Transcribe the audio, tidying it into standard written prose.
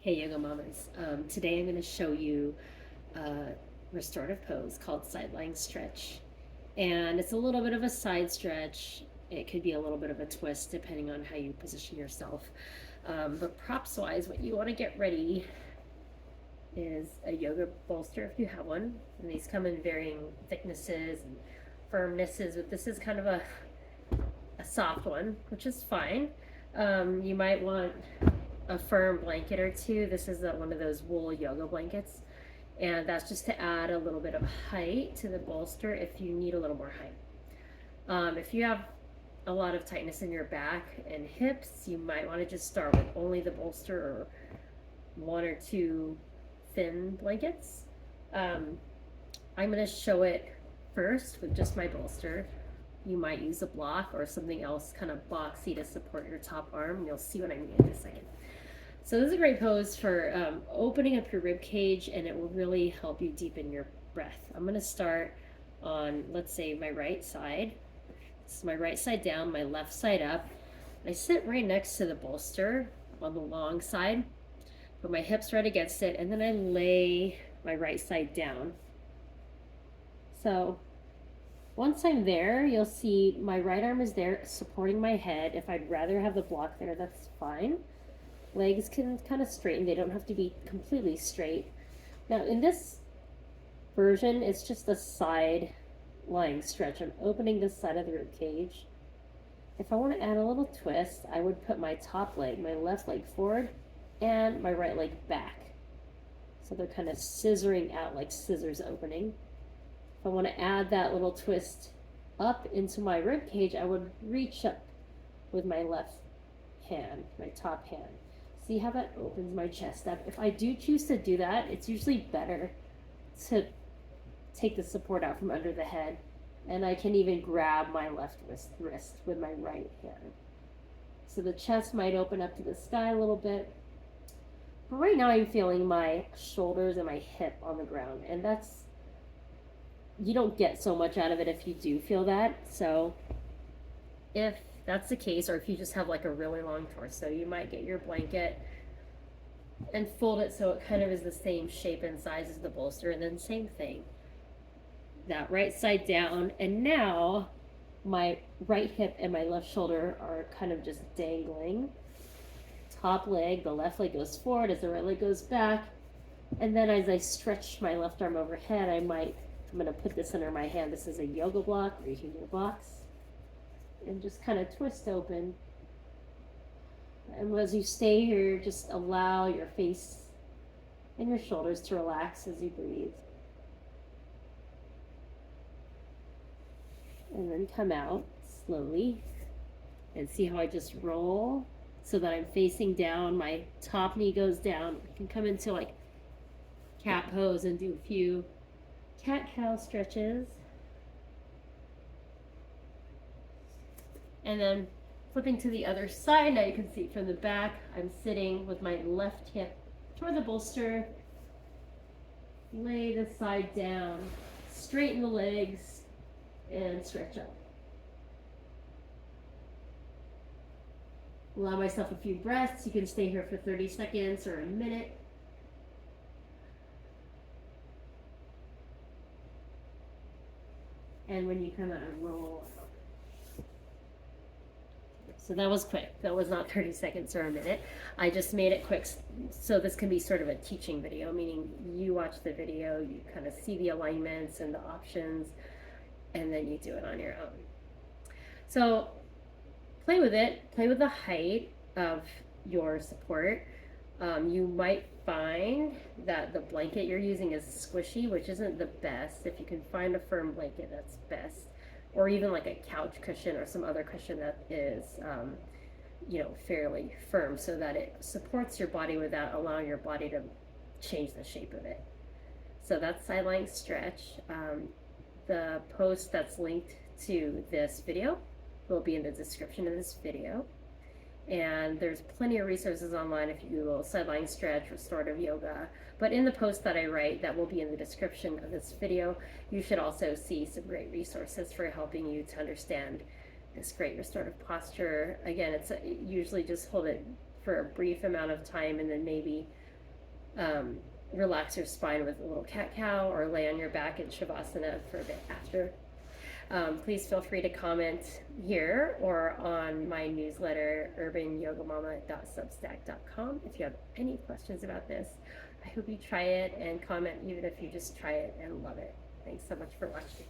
Hey Yoga Mamas. Today I'm going to show you a restorative pose called side lying stretch. And it's a little bit of a side stretch. It could be a little bit of a twist depending on how you position yourself. But props wise, what you want to get ready is a yoga bolster if you have one. And these come in varying thicknesses and firmnesses, but this is kind of a soft one, which is fine. You might want a firm blanket or two. This is one of those wool yoga blankets, and that's just to add a little bit of height to the bolster if you need a little more height. If you have a lot of tightness in your back and hips, you might want to just start with only the bolster or one or two thin blankets. I'm going to show it first with just my bolster. You might use a block or something else kind of boxy to support your top arm. You'll see what I mean in a second. So this is a great pose for opening up your rib cage, and it will really help you deepen your breath. I'm going to start on, let's say, my right side. This is my right side down, my left side up. I sit right next to the bolster on the long side, put my hips right against it, and then I lay my right side down. So once I'm there, you'll see my right arm is there supporting my head. If I'd rather have the block there, that's fine. Legs can kind of straighten. They don't have to be completely straight. Now in this version, it's just a side lying stretch. I'm opening this side of the rib cage. If I want to add a little twist, I would put my top leg, my left leg forward, and my right leg back. So they're kind of scissoring out like scissors opening. If I want to add that little twist up into my rib cage, I would reach up with my left hand, my top hand. See how that opens my chest up? If I do choose to do that, it's usually better to take the support out from under the head, and I can even grab my left wrist with my right hand. So the chest might open up to the sky a little bit. But right now I'm feeling my shoulders and my hip on the ground, and you don't get so much out of it if you do feel that. So if that's the case, or if you just have like a really long torso, you might get your blanket and fold it so it kind of is the same shape and size as the bolster, and then same thing, that right side down, and now my right hip and my left shoulder are kind of just dangling. Top leg, the left leg goes forward as the right leg goes back, and then as I stretch my left arm overhead, I'm going to put this under my hand. This is a yoga block or a yoga box, and just kind of twist open. And as you stay here, just allow your face and your shoulders to relax as you breathe. And then come out slowly and see how I just roll so that I'm facing down. My top knee goes down. I can come into like cat pose and do a few cat-cow stretches. And then flipping to the other side, now you can see from the back, I'm sitting with my left hip toward the bolster. Lay the side down, straighten the legs, and stretch up. Allow myself a few breaths. You can stay here for 30 seconds or a minute. And when you come out, roll out. So that was quick. That was not 30 seconds or a minute. I just made it quick so this can be sort of a teaching video, meaning you watch the video, you kind of see the alignments and the options, and then you do it on your own. So play with it. Play with the height of your support. You might find that the blanket you're using is squishy, which isn't the best. If you can find a firm blanket, that's best. Or even like a couch cushion or some other cushion that is, fairly firm, so that it supports your body without allowing your body to change the shape of it. So that's side lying stretch. The post that's linked to this video will be in the description of this video. And there's plenty of resources online if you Google side lying stretch, restorative yoga. But in the post that I write, that will be in the description of this video, you should also see some great resources for helping you to understand this great restorative posture. Again, it's usually just hold it for a brief amount of time and then maybe um, relax your spine with a little cat-cow or lay on your back in Shavasana for a bit after. Please feel free to comment here or on my newsletter, urbanyogamama.substack.com, if you have any questions about this. I hope you try it and comment even if you just try it and love it. Thanks so much for watching.